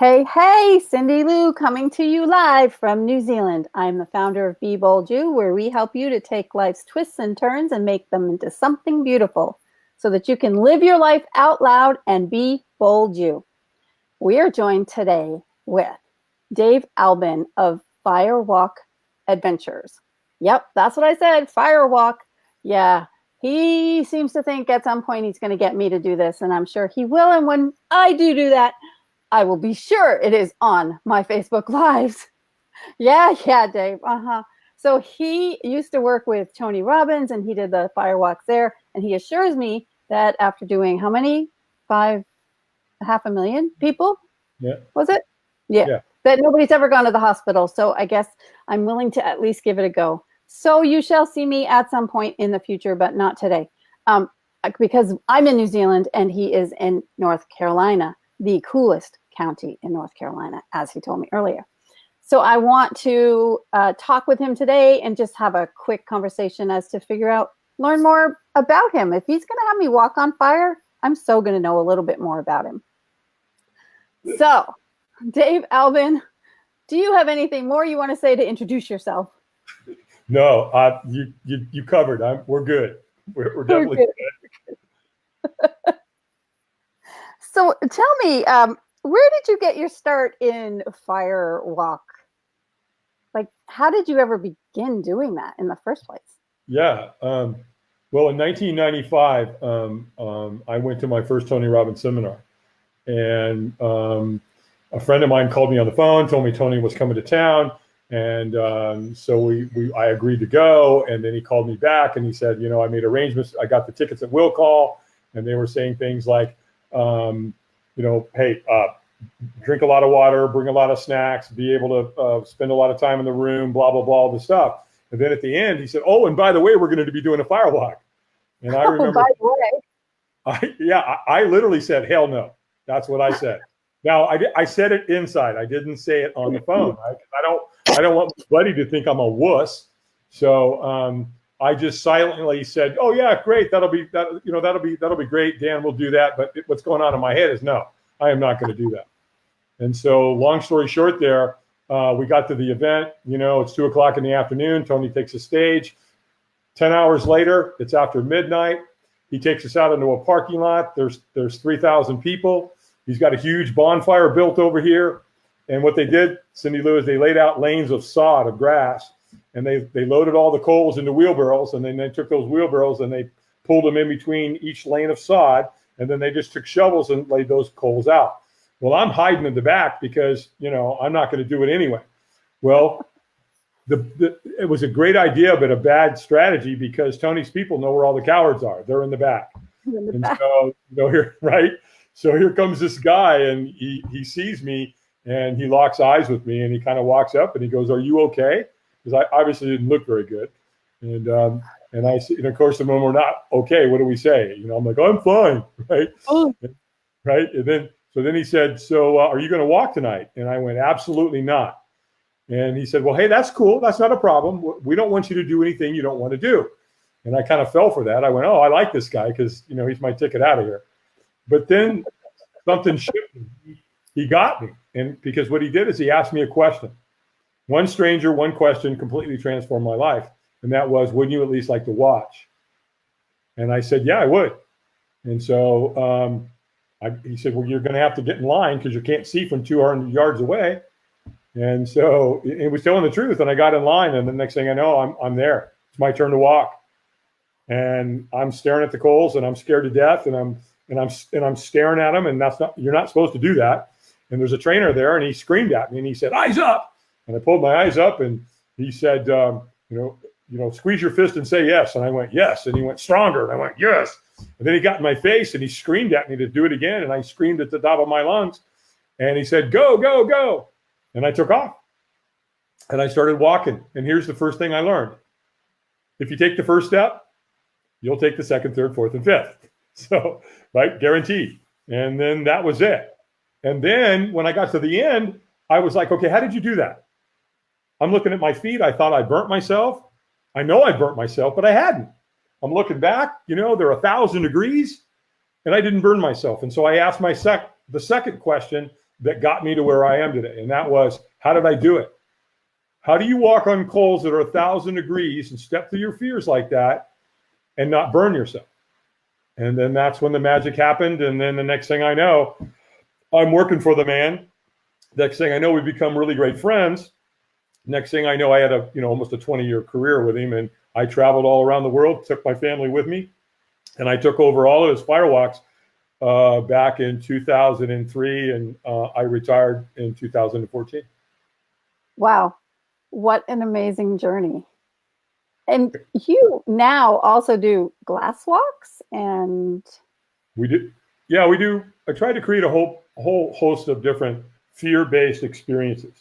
Hey, hey, Cyndilu coming to you live from New Zealand. I'm the founder of Be Bold You, where we help you to take life's twists and turns and make them into something beautiful so that you can live your life out loud and be bold you. We are joined today with Dave Albin of Firewalk Adventures. Yep, that's what I said, Firewalk. Yeah, he seems to think at some point he's going to get me to do this, and I'm sure he will. And when I do that, I will be sure it is on my Facebook Lives. Yeah, Dave. So he used to work with Tony Robbins, and he did the firewalks there. And he assures me that after doing how many? 500,000 people? Yeah. Was it? Yeah. That nobody's ever gone to the hospital. So I guess I'm willing to at least give it a go. So you shall see me at some point in the future, but not today. Because I'm in New Zealand and he is in North Carolina, the coolest county in North Carolina, as he told me earlier. So I want to talk with him today and just have a quick conversation as to learn more about him. If he's going to have me walk on fire, I'm so going to know a little bit more about him. So, Dave Albin, do you have anything more you want to say to introduce yourself? No, you covered. We're good. We're definitely good. So tell me, where did you get your start in Firewalk? Like, how did you ever begin doing that in the first place? Yeah. Well, in 1995, I went to my first Tony Robbins seminar, and a friend of mine called me on the phone, told me Tony was coming to town, and so I agreed to go. And then he called me back and he said, I made arrangements. I got the tickets at will call, and they were saying things like, hey, drink a lot of water, bring a lot of snacks, be able to spend a lot of time in the room, blah, blah, blah, all this stuff. And then at the end, he said, oh, and by the way, we're going to be doing a firewalk. And I remember, by the way. I literally said, hell no. That's what I said. Now, I said it inside. I didn't say it on the phone. I don't want my buddy to think I'm a wuss. So I just silently said, "Oh yeah, great. That'll be great, Dan. We'll do that." But what's going on in my head is, no, I am not going to do that. And so, long story short, there we got to the event. It's 2:00 in the afternoon. Tony takes the stage. 10 hours later, it's after midnight. He takes us out into a parking lot. There's 3,000 people. He's got a huge bonfire built over here. And what they did, Cyndilu, is they laid out lanes of sod, of grass. And they loaded all the coals into wheelbarrows, and then they took those wheelbarrows and they pulled them in between each lane of sod, and then they just took shovels and laid those coals out. Well, I'm hiding in the back because, I'm not going to do it anyway. Well, it was a great idea, but a bad strategy because Tony's people know where all the cowards are. They're in the back. So, here, right? So here comes this guy, and he sees me, and he locks eyes with me, and he kind of walks up, and he goes, "Are you okay?" Because I obviously didn't look very good. And I said, of course, when we're not okay, what do we say? I'm like, "I'm fine," right? Oh. Right. And then he said, "So are you going to walk tonight?" And I went, "Absolutely not." And he said, "Well, hey, that's cool. That's not a problem. We don't want you to do anything you don't want to do." And I kind of fell for that. I went, "Oh, I like this guy because, he's my ticket out of here." But then something shifted. He got me. And because what he did is he asked me a question. One stranger, one question completely transformed my life. And that was, "Wouldn't you at least like to watch?" And I said, "Yeah, I would." And so he said, "Well, you're going to have to get in line because you can't see from 200 yards away." And so it was telling the truth. And I got in line. And the next thing I know, I'm there. It's my turn to walk. And I'm staring at the coals, and I'm scared to death. And I'm staring at them. And you're not supposed to do that. And there's a trainer there, and he screamed at me, and he said, "Eyes up." And I pulled my eyes up, and he said, "Squeeze your fist and say yes." And I went, "Yes." And he went, "Stronger." And I went, "Yes." And then he got in my face, and he screamed at me to do it again. And I screamed at the top of my lungs. And he said, "Go, go, go." And I took off. And I started walking. And here's the first thing I learned. If you take the first step, you'll take the second, third, fourth, and fifth. So, right, guaranteed. And then that was it. And then when I got to the end, I was like, "Okay, how did you do that?" I'm looking at my feet. I thought I burnt myself. I know I burnt myself, but I hadn't. I'm looking back, they're 1,000 degrees, and I didn't burn myself. And so I asked the second question that got me to where I am today. And that was, how did I do it? How do you walk on coals that are 1,000 degrees and step through your fears like that and not burn yourself? And then that's when the magic happened. And then the next thing I know, I'm working for the man. Next thing I know, we become really great friends. Next thing I know, I had almost a 20-year career with him, and I traveled all around the world, took my family with me, and I took over all of his firewalks back in 2003, and I retired in 2014. Wow. What an amazing journey. And you now also do glass walks, and we do. Yeah, we do. I tried to create a whole host of different fear-based experiences.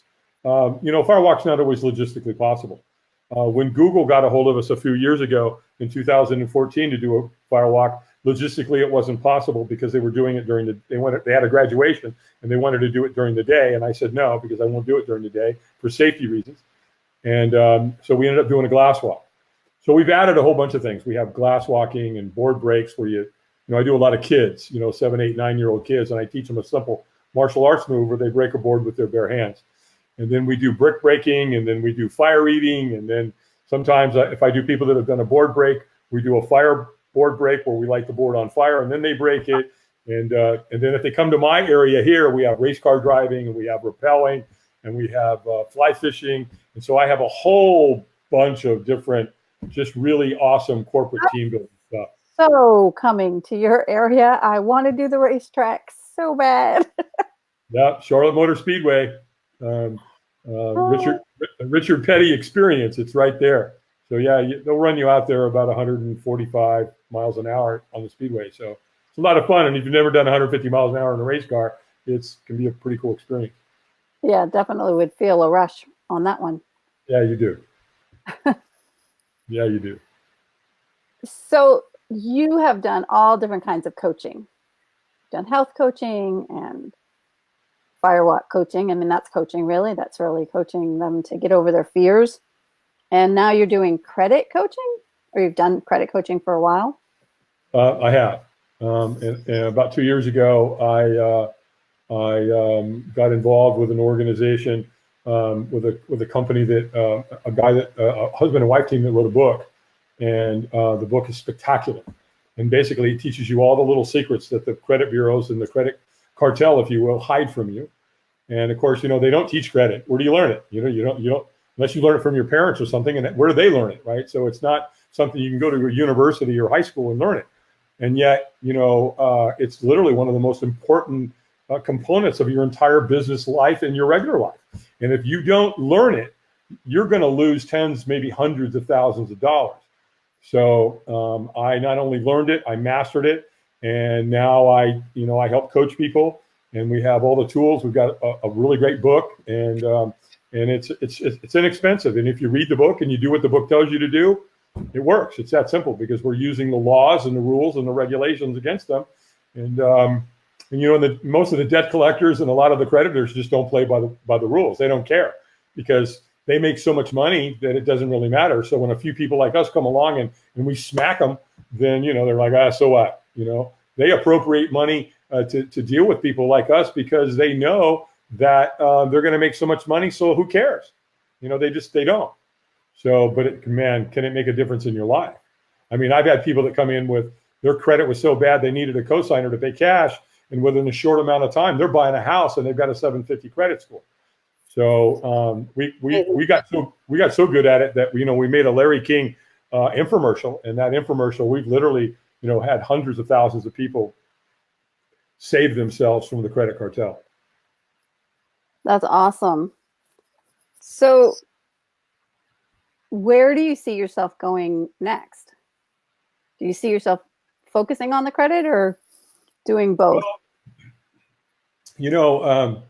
Firewalk's not always logistically possible. When Google got a hold of us a few years ago in 2014 to do a firewalk, logistically it wasn't possible because they were doing it they had a graduation and they wanted to do it during the day, and I said no, because I won't do it during the day for safety reasons. And so we ended up doing a glass walk. So we've added a whole bunch of things. We have glass walking and board breaks where I do a lot of kids, 7, 8, 9-year-old kids, and I teach them a simple martial arts move where they break a board with their bare hands. And then we do brick breaking, and then we do fire eating. And then sometimes if I do people that have done a board break, we do a fire board break where we light the board on fire and then they break it. And then if they come to my area here, we have race car driving, and we have rappelling, and we have fly fishing. And so I have a whole bunch of different, just really awesome corporate team building stuff. So coming to your area, I want to do the racetrack so bad. Yeah, Charlotte Motor Speedway. Richard Petty experience. It's right there. So yeah, they'll run you out there about 145 miles an hour on the speedway. So it's a lot of fun. And if you've never done 150 miles an hour in a race car, it can be a pretty cool experience. Yeah, definitely would feel a rush on that one. Yeah, you do. Yeah, you do. So you have done all different kinds of coaching. You've done health coaching and firewalk coaching. I mean, that's coaching, really. That's really coaching them to get over their fears. And now you're doing credit coaching, or you've done credit coaching for a while? I have. And about 2 years ago, I got involved with an organization, with a company that a husband and wife team that wrote a book. And the book is spectacular. And basically it teaches you all the little secrets that the credit bureaus and the credit cartel, if you will, hide from you. And of course, they don't teach credit. Where do you learn it? You don't, unless you learn it from your parents or something. And where do they learn it, right? So it's not something you can go to a university or high school and learn it. And yet, it's literally one of the most important components of your entire business life and your regular life. And if you don't learn it, you're going to lose tens, maybe hundreds of thousands of dollars. So I not only learned it, I mastered it, and now I help coach people, and we have all the tools. We've got a really great book, and it's inexpensive. And if you read the book and you do what the book tells you to do, it works. It's that simple, because we're using the laws and the rules and the regulations against them. And most of the debt collectors and a lot of the creditors just don't play by the rules. They don't care, because they make so much money that it doesn't really matter. So when a few people like us come along and we smack them, then, they're like, so what? They appropriate money to deal with people like us, because they know that they're going to make so much money. So who cares? They don't. So, but can it make a difference in your life? I mean, I've had people that come in with their credit was so bad they needed a cosigner to pay cash, and within a short amount of time, they're buying a house and they've got a 750 credit score. So we got so good at it that we made a Larry King infomercial, and that infomercial we've literally had hundreds of thousands of people save themselves from the credit cartel. That's awesome. So where do you see yourself going next? Do you see yourself focusing on the credit or doing both? Well,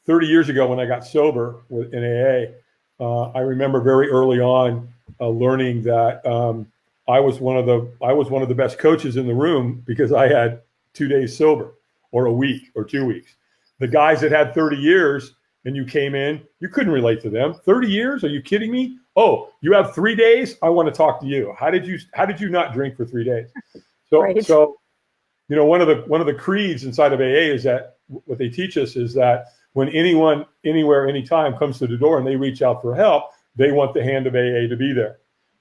30 years ago when I got sober in AA, I remember very early on learning that I was one of the best coaches in the room, because I had 2 days sober, or a week or 2 weeks. The guys that had 30 years and you came in, you couldn't relate to them. 30 years? Are you kidding me? Oh, you have 3 days? I want to talk to you. How did you not drink for 3 days? So, right. So, one of the creeds inside of AA is that what they teach us is that when anyone, anywhere, anytime comes to the door and they reach out for help, they want the hand of AA to be there.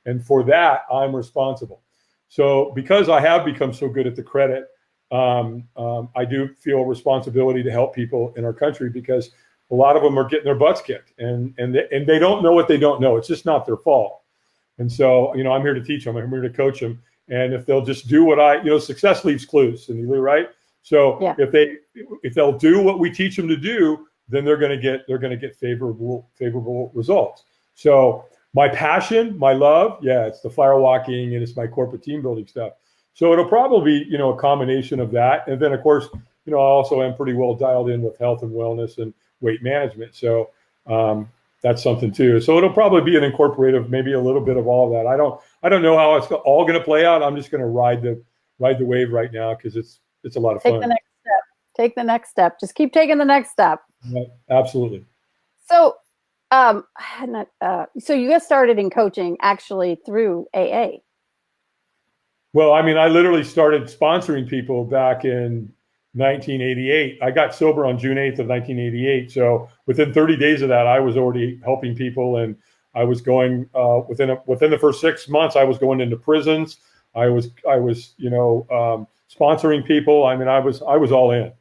And for that, I'm responsible. So because I have become so good at the credit, I do feel a responsibility to help people in our country, because a lot of them are getting their butts kicked, and they don't know what they don't know. It's just not their fault. And so, I'm here to teach them. I'm here to coach them. And if they'll just do what success leaves clues, Cyndilu, right? So Yeah. if they'll do what we teach them to do, then they're going to get favorable results. So my passion, my love, it's the firewalking and it's my corporate team building stuff. So it'll probably be, a combination of that. And then of course, I also am pretty well dialed in with health and wellness and weight management. So that's something too. So it'll probably be an incorporative, maybe a little bit of all of that. I don't know how it's all going to play out. I'm just going to ride the wave right now, because it's a lot of fun. Take the next step. Take the next step. Just keep taking the next step. Yeah, absolutely. So, so you got started in coaching actually through AA. Well, I literally started sponsoring people back in 1988. I got sober on June 8th of 1988. So within 30 days of that, I was already helping people, and I was going within the first 6 months. I was going into prisons. I was sponsoring people. I was all in.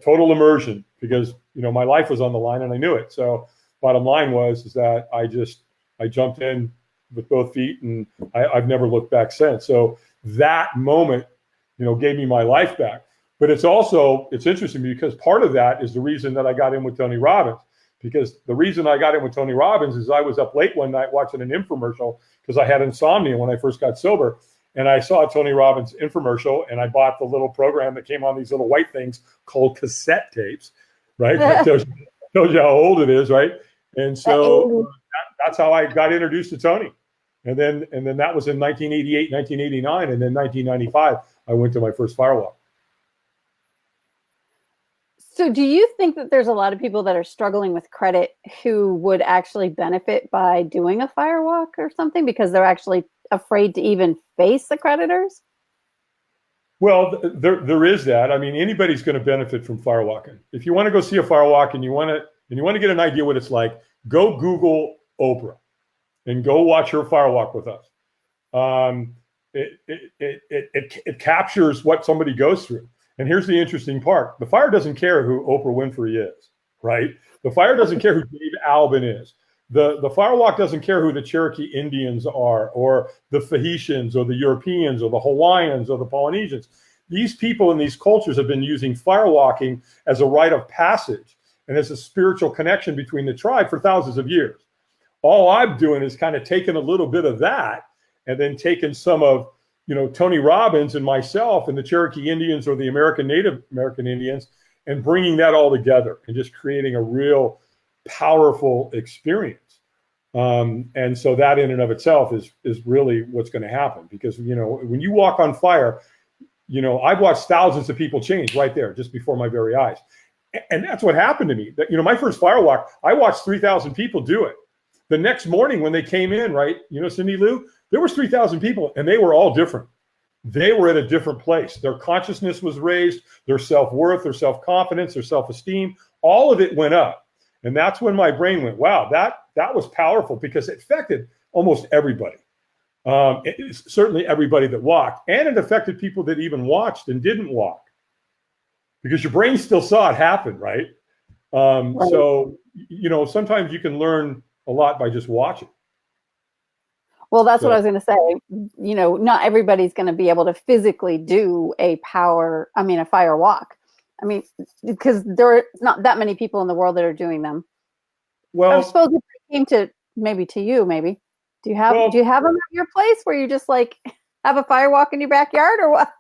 Total immersion, because my life was on the line and I knew it. So bottom line is that I jumped in with both feet, and I've never looked back since. So that moment, gave me my life back. But it's interesting, because part of that is the reason that I got in with Tony Robbins. Because the reason I got in with Tony Robbins is I was up late one night watching an infomercial, because I had insomnia when I first got sober. And I saw a Tony Robbins infomercial, and I bought the little program that came on these little white things called cassette tapes, right? That tells you how old it is, right? And so that's how I got introduced to Tony. And then that was in 1988, 1989, and then 1995, I went to my first firewalk. So do you think that there's a lot of people that are struggling with credit who would actually benefit by doing a firewalk or something, because they're actually afraid to even face the creditors? Well, there is that. Anybody's going to benefit from firewalking. If you want to go see a firewalk and you want to get an idea what it's like, go Google Oprah and go watch her firewalk with us. It captures what somebody goes through. And here's the interesting part. The fire doesn't care who Oprah Winfrey is, right? The fire doesn't care who Dave Albin is. The firewalk doesn't care who the Cherokee Indians are, or the Tahitians, or the Europeans, or the Hawaiians, or the Polynesians. These people in these cultures have been using firewalking as a rite of passage and as a spiritual connection between the tribe for thousands of years. All I'm doing is kind of taking a little bit of that, and then taking some of Tony Robbins and myself and the Cherokee Indians, or the Native American Indians, and bringing that all together and just creating a real powerful experience. And so that in and of itself is really what's going to happen, because, when you walk on fire, I've watched thousands of people change right there just before my very eyes. And that's what happened to me. That, my first firewalk, I watched 3,000 people do it. The next morning when they came in, right, Cyndilu, there was 3,000 people, and they were all different. They were at a different place. Their consciousness was raised, their self-worth, their self-confidence, their self-esteem, all of it went up. And that's when my brain went, wow, that was powerful, because it affected almost everybody. Certainly everybody that walked, and it affected people that even watched and didn't walk, because your brain still saw it happen, right? Right. So, sometimes you can learn a lot by just watching. Well, that's what I was going to say. Not everybody's going to be able to physically do a fire walk. Because there are not that many people in the world that are doing them. Well, I suppose if it came to you, maybe. Do you have them at your place where you just have a fire walk in your backyard, or what?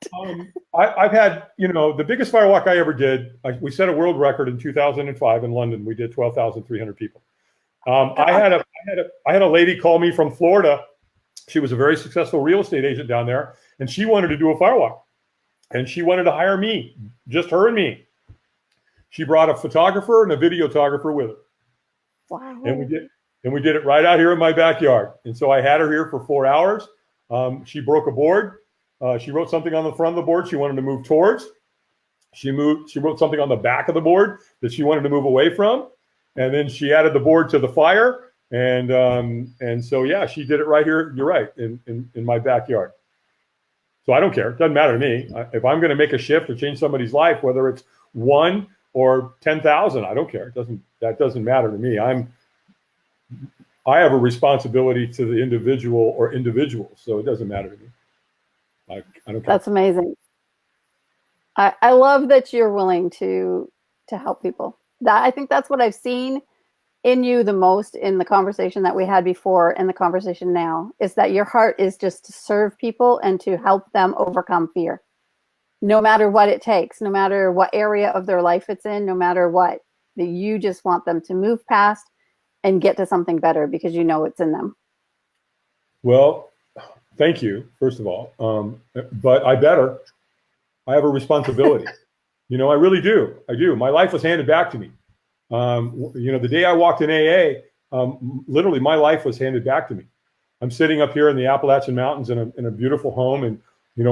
I've had, the biggest fire walk I ever did. We set a world record in 2005 in London. We did 12,300 people. I had a lady call me from Florida. She was a very successful real estate agent down there, and she wanted to do a firewalk, and she wanted to hire me, just her and me. She brought a photographer and a videographer with her. Wow. And we did it right out here in my backyard. And so I had her here for 4 hours. She broke a board. She wrote something on the front of the board she wanted to move towards. She wrote something on the back of the board that she wanted to move away from. And then she added the board to the fire. And so, yeah, she did it right here. You're right, in my backyard. So I don't care. It doesn't matter to me. If I'm going to make a shift or change somebody's life, whether it's 1 or 10,000, I don't care. That doesn't matter to me. I have a responsibility to the individual or individuals, so it doesn't matter to me. I don't care. That's amazing. I love that you're willing to help people. I think that's what I've seen in you the most in the conversation that we had before and the conversation now, is that your heart is just to serve people and to help them overcome fear. No matter what it takes, no matter what area of their life it's in, no matter what, that you just want them to move past and get to something better because you know it's in them. Well, thank you, first of all. But I have a responsibility. I really do. I do. My life was handed back to me. The day I walked in AA, literally my life was handed back to me. I'm sitting up here in the Appalachian Mountains in a beautiful home, and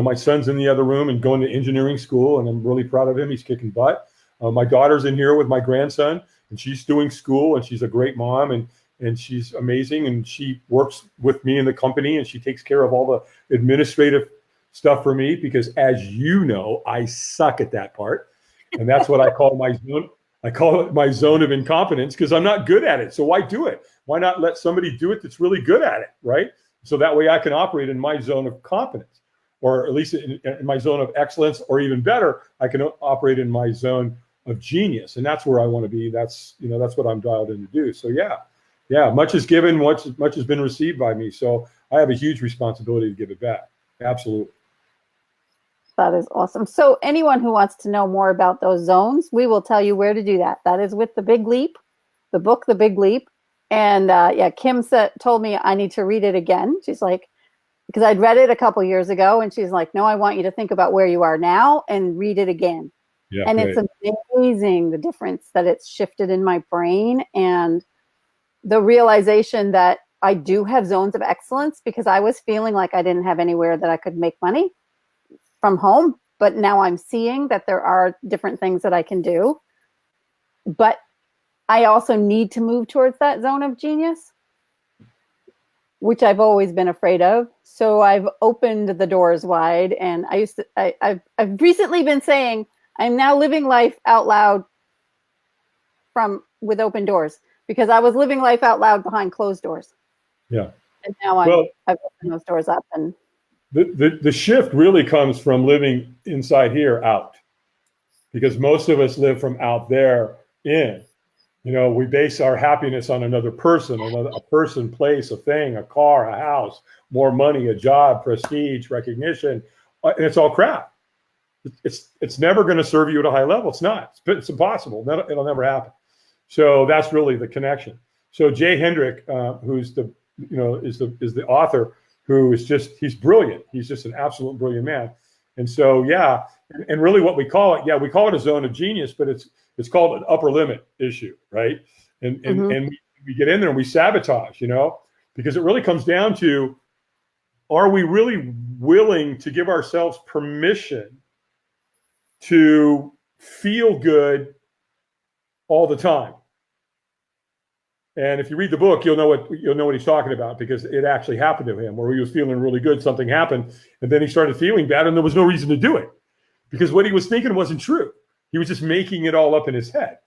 my son's in the other room and going to engineering school, and I'm really proud of him. He's kicking butt. My daughter's in here with my grandson, and she's doing school, and she's a great mom, and she's amazing, and she works with me in the company, and she takes care of all the administrative stuff for me because, as you know, I suck at that part, and that's what I call my zone. I call it my zone of incompetence because I'm not good at it. So why do it? Why not let somebody do it that's really good at it, right? So that way I can operate in my zone of competence, or at least in my zone of excellence, or even better, I can operate in my zone of genius. And that's where I want to be. That's what I'm dialed in to do. So yeah, much is given, much has been received by me. So I have a huge responsibility to give it back. Absolutely. That is awesome. So anyone who wants to know more about those zones, we will tell you where to do that. That is with The Big Leap, the book, The Big Leap. And Kim told me I need to read it again. She's like, because I'd read it a couple years ago, and she's like, no, I want you to think about where you are now and read it again. Yeah, and great. It's amazing the difference that it's shifted in my brain, and the realization that I do have zones of excellence, because I was feeling like I didn't have anywhere that I could make money from home, but now I'm seeing that there are different things that I can do. But I also need to move towards that zone of genius, which I've always been afraid of. So I've opened the doors wide, and I've recently been saying I'm now living life out loud with open doors, because I was living life out loud behind closed doors. Yeah. And now I've opened those doors up. And the shift really comes from living inside here out, because most of us live from out there in. We base our happiness on another person, a person, place, a thing, a car, a house, more money, a job, prestige, recognition, and it's all crap. It's never going to serve you at a high level. It's not. It's impossible. It'll never happen. So that's really the connection. So Jay Hendrick, who's is the author, who is he's brilliant. He's just an absolute brilliant man. And so, and really what we call it, we call it a zone of genius, but it's called an upper limit issue, right? And we get in there and we sabotage, because it really comes down to, are we really willing to give ourselves permission to feel good all the time? And if you read the book, you'll know what he's talking about, because it actually happened to him, where he was feeling really good, something happened, and then he started feeling bad, and there was no reason to do it, because what he was thinking wasn't true. He was just making it all up in his head.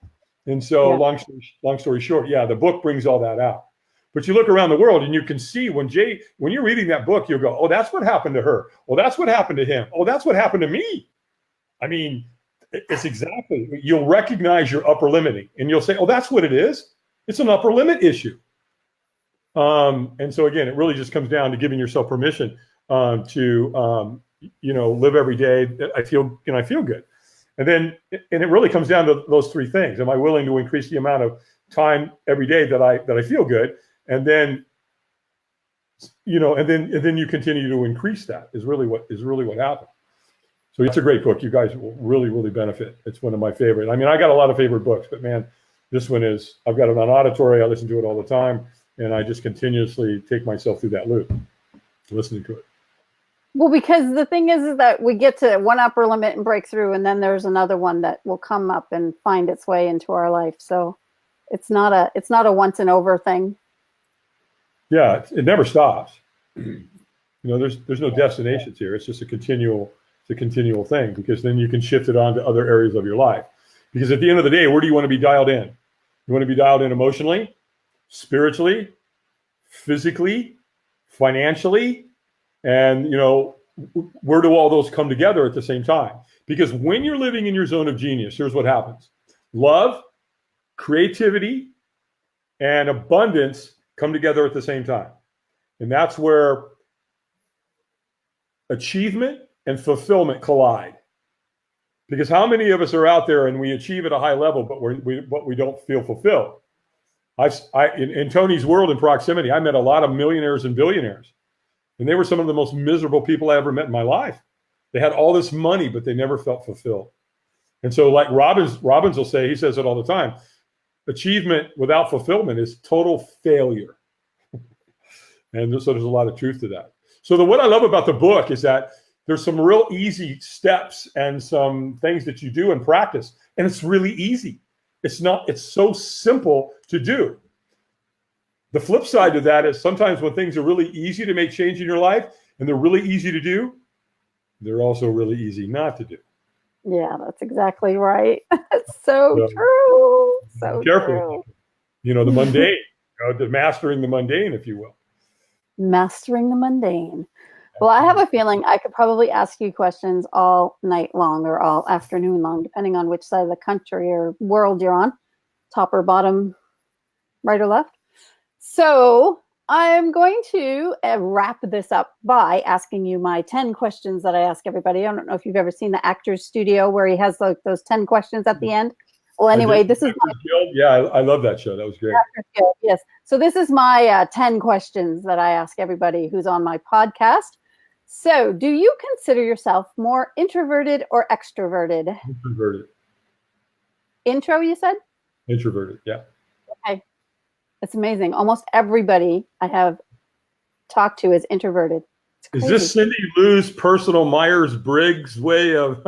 And so, long story short, the book brings all that out. But you look around the world and you can see when you're reading that book, you'll go, oh, that's what happened to her. Oh, that's what happened to him. Oh, that's what happened to me. I mean, it's exactly, you'll recognize your upper limiting, and you'll say, oh, that's what it is. It's an upper limit issue. And so again, it really just comes down to giving yourself permission to live every day. I feel good. And it really comes down to those three things. Am I willing to increase the amount of time every day that I feel good? And then, and then you continue to increase that is really what happens. So it's a great book. You guys will really, really benefit. It's one of my favorite. I mean, I got a lot of favorite books, but man, this one I've got it on auditory. I listen to it all the time, and I just continuously take myself through that loop, listening to it. Well, because the thing is that we get to one upper limit and break through, and then there's another one that will come up and find its way into our life. So it's not a once and over thing. Yeah, it never stops. There's no destinations here. It's just a continual thing, because then you can shift it on to other areas of your life. Because at the end of the day, where do you want to be dialed in? You want to be dialed in emotionally, spiritually, physically, financially, and where do all those come together at the same time? Because when you're living in your zone of genius, here's what happens. Love, creativity, and abundance come together at the same time. And that's where achievement and fulfillment collide. Because how many of us are out there and we achieve at a high level, but we don't feel fulfilled? In Tony's world, in proximity, I met a lot of millionaires and billionaires, and they were some of the most miserable people I ever met in my life. They had all this money, but they never felt fulfilled. And so, like Robbins will say, he says it all the time, achievement without fulfillment is total failure. And so there's a lot of truth to that. So what I love about the book is that there's some real easy steps and some things that you do in practice, and it's really easy. It's so simple to do. The flip side to that is sometimes when things are really easy to make change in your life and they're really easy to do, they're also really easy not to do. Yeah, that's exactly right. So true. So careful. True. The mundane, the mastering the mundane, if you will. Mastering the mundane. Well, I have a feeling I could probably ask you questions all night long or all afternoon long, depending on which side of the country or world you're on, top or bottom, right or left. So I'm going to wrap this up by asking you my 10 questions that I ask everybody. I don't know if you've ever seen the Actors Studio where he has like those 10 questions at the end. Well, anyway, this is my... Yeah, I love that show. That was great. Yes. So this is my 10 questions that I ask everybody who's on my podcast. So do you consider yourself more introverted or extroverted? Introverted. Intro, you said? Introverted, yeah. Okay. That's amazing. Almost everybody I have talked to is introverted. Is this Cyndilu's personal Myers-Briggs way of...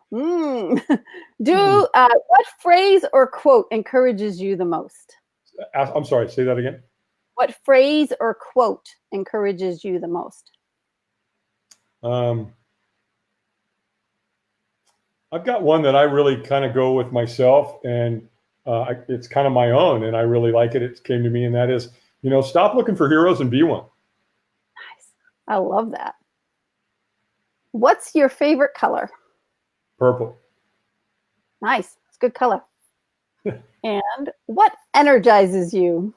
What phrase or quote encourages you the most? I'm sorry, say that again. What phrase or quote encourages you the most? I've got one that I really kind of go with myself, and it's kind of my own, and I really like it. It came to me, and that is, stop looking for heroes and be one. Nice. I love that. What's your favorite color? Purple. Nice. It's a good color. And what energizes you?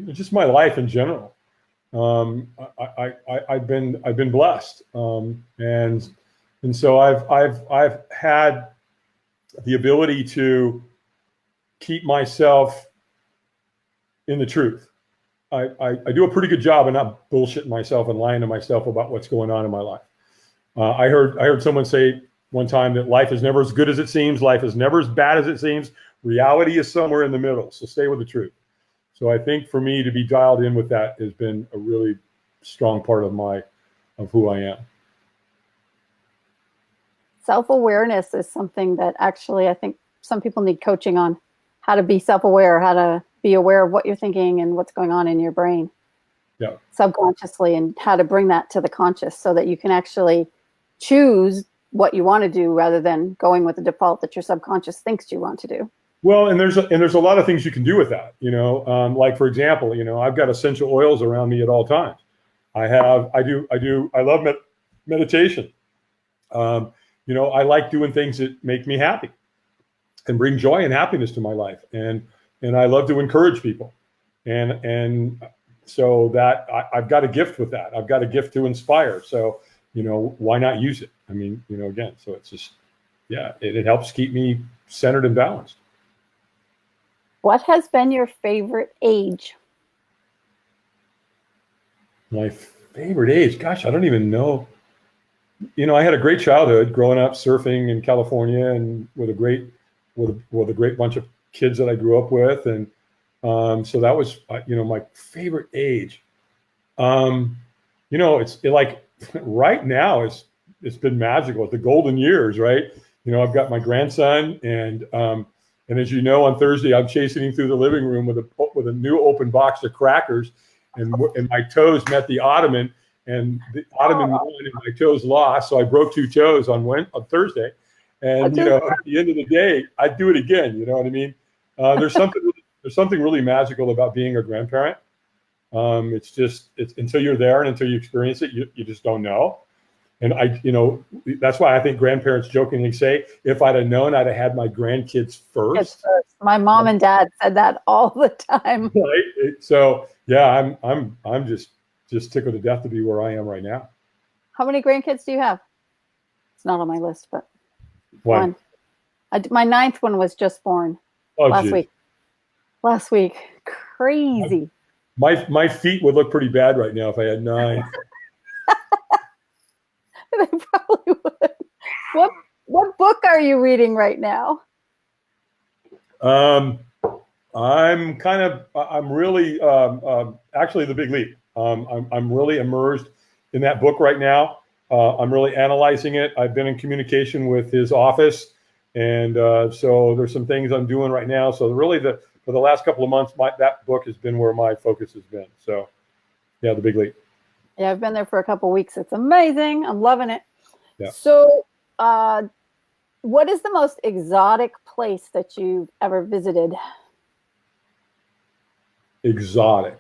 Just my life in general. I've been blessed, and so I've had the ability to keep myself in the truth. I do a pretty good job of not bullshitting myself and lying to myself about what's going on in my life. I heard someone say one time that life is never as good as it seems. Life is never as bad as it seems. Reality is somewhere in the middle. So stay with the truth. So I think for me to be dialed in with that has been a really strong part of who I am. Self-awareness is something that actually I think some people need coaching on, how to be self-aware, how to be aware of what you're thinking and what's going on in your brain subconsciously, and how to bring that to the conscious so that you can actually choose what you want to do rather than going with the default that your subconscious thinks you want to do. Well, and there's a lot of things you can do with that. Like for example, I've got essential oils around me at all times. I love meditation. I like doing things that make me happy and bring joy and happiness to my life. And I love to encourage people. And so that I've got a gift with that. I've got a gift to inspire. So, why not use it? I mean, again, so it's just, it helps keep me centered and balanced. What has been your favorite age? My favorite age? Gosh, I don't even know. I had a great childhood growing up surfing in California and with a great bunch of kids that I grew up with. And So that was, my favorite age. It's like right now it's been magical. It's the golden years, right? I've got my grandson, and as you know, on Thursday I'm chasing him through the living room with a new open box of crackers, and my toes met the ottoman, and the ottoman won, and my toes lost, so I broke 2 toes on Thursday, and at the end of the day, I'd do it again. You know what I mean? There's something really magical about being a grandparent. It's until you're there and until you experience it, you just don't know. And that's why I think grandparents jokingly say, if I'd have known, I'd have had my grandkids first. My mom and dad said that all the time. Right. So yeah, I'm just tickled to death to be where I am right now. How many grandkids do you have? It's not on my list, but one. My 9th one was just born last week. Last week, crazy. My feet would look pretty bad right now if I had 9. They probably would. What book are you reading right now? I'm really actually The Big Leap. I'm really immersed in that book right now. I'm really analyzing it. I've been in communication with his office, and so there's some things I'm doing right now. So really, for the last couple of months, that book has been where my focus has been. So yeah, The Big Leap. Yeah, I've been there for a couple of weeks. It's amazing. I'm loving it. Yeah. So what is the most exotic place that you've ever visited? Exotic.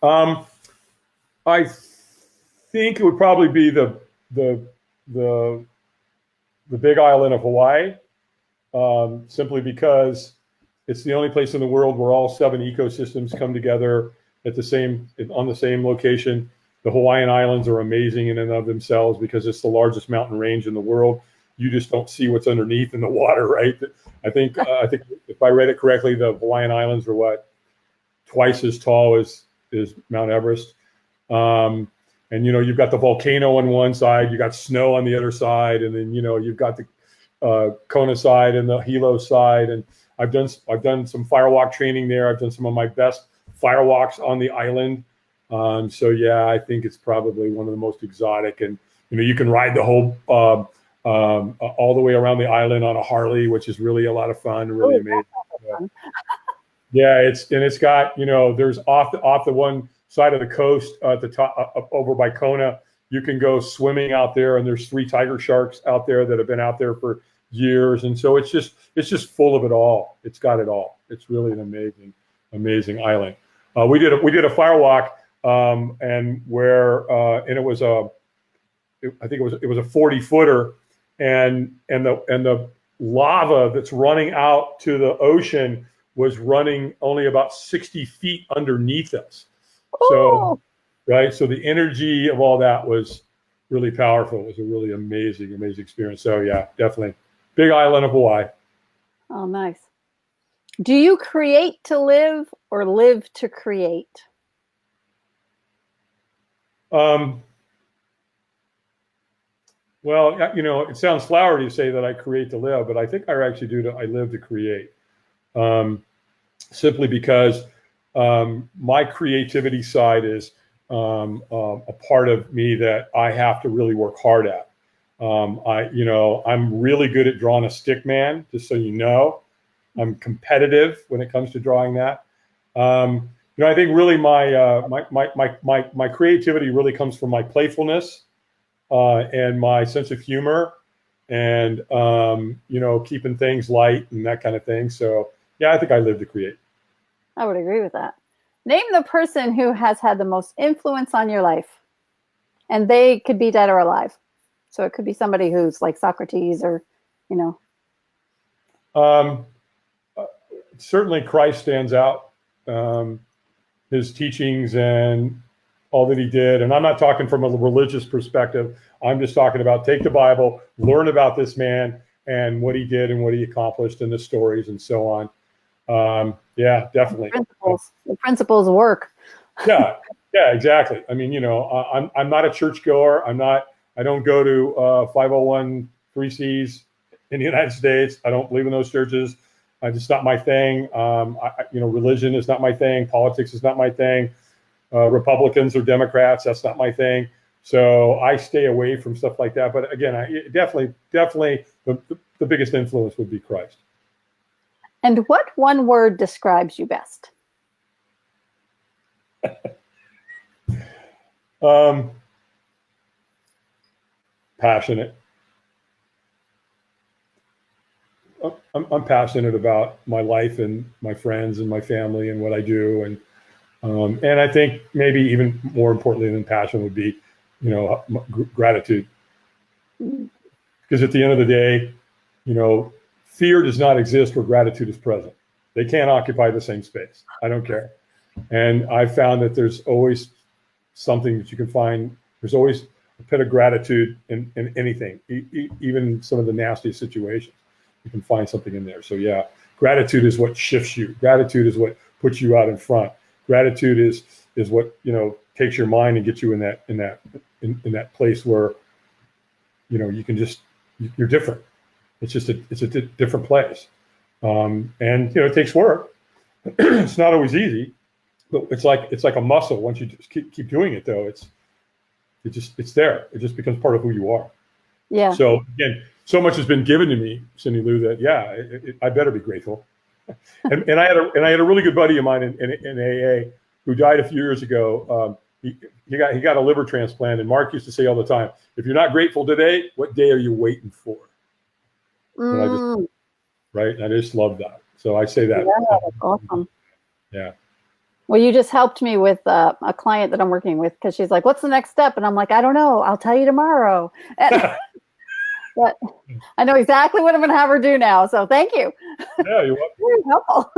I think it would probably be the big island of Hawaii, simply because it's the only place in the world where all 7 ecosystems come together on the same location. The Hawaiian Islands are amazing in and of themselves because it's the largest mountain range in the world. You just don't see what's underneath in the water, right? I think if I read it correctly, the Hawaiian Islands are twice as tall as Mount Everest. And you've got the volcano on one side, you got snow on the other side, and then you've got the Kona side and the Hilo side. And I've done some firewalk training there. I've done some of my best firewalks on the island. So yeah, I think it's probably one of the most exotic, and you can ride the whole all the way around the island on a Harley, which is really a lot of fun, really amazing. Yeah, it's got there's off the one side of the coast at the top over by Kona, you can go swimming out there, and there's 3 tiger sharks out there that have been out there for years, and so it's just full of it all. It's got it all. It's really an amazing island. We did a firewalk. And it was I think it was a 40-footer, and the lava that's running out to the ocean was running only about 60 feet underneath us. So, right. So the energy of all that was really powerful. It was a really amazing experience. So yeah, definitely big island of Hawaii. Oh, nice. Do you create to live or live to create? Well, it sounds flowery to say that I create to live, but I think I actually I live to create. Simply because my creativity side is a part of me that I have to really work hard at. I'm really good at drawing a stick man, just so you know. I'm competitive when it comes to drawing that. I think really my creativity really comes from my playfulness and my sense of humor, and keeping things light and that kind of thing. So yeah, I think I live to create. I would agree with that. Name the person who has had the most influence on your life, and they could be dead or alive. So it could be somebody who's like Socrates, or certainly Christ stands out. His teachings and all that he did. And I'm not talking from a religious perspective. I'm just talking about take the Bible, learn about this man and what he did and what he accomplished and the stories and so on. Yeah, definitely. The principles work. Yeah, exactly. I mean, I'm not a churchgoer. I don't go to 501(c)(3)s in the United States. I don't believe in those churches. It's not my thing. Religion is not my thing. Politics is not my thing. Republicans or Democrats, that's not my thing. So I stay away from stuff like that. But again, definitely the biggest influence would be Christ. And what one word describes you best? Passionate. I'm passionate about my life and my friends and my family and what I do, and I think maybe even more importantly than passion would be, gratitude. Because at the end of the day, fear does not exist where gratitude is present. They can't occupy the same space. I don't care. And I've found that there's always something that you can find. There's always a bit of gratitude in anything, even some of the nastiest situations. You can find something in there. So yeah, gratitude is what shifts you. Gratitude is what puts you out in front. Gratitude is what takes your mind and gets you in that place where you can you're different. It's just it's a different place, and it takes work. It's not always easy, but it's like a muscle. Once you just keep doing it, though, it's there. It just becomes part of who you are. Yeah. So again, so much has been given to me, Cyndilu, that I better be grateful. and I had a really good buddy of mine in AA who died a few years ago. He got a liver transplant, and Mark used to say all the time, "If you're not grateful today, what day are you waiting for?" And I just love that. So I say that. Yeah, that's awesome. Yeah. Well, you just helped me with a client that I'm working with, because she's like, "What's the next step?" And I'm like, "I don't know. I'll tell you tomorrow." But I know exactly what I'm going to have her do now. So thank you. Yeah, you're welcome. Very helpful.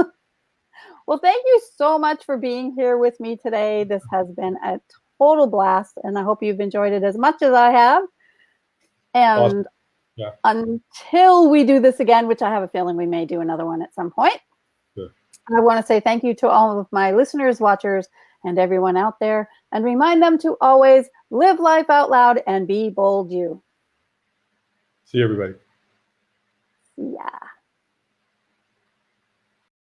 Well, thank you so much for being here with me today. This has been a total blast, and I hope you've enjoyed it as much as I have. And awesome. Yeah. Until we do this again, which I have a feeling we may do another one at some point, sure. I want to say thank you to all of my listeners, watchers, and everyone out there, and remind them to always live life out loud and be bold you. See you, everybody.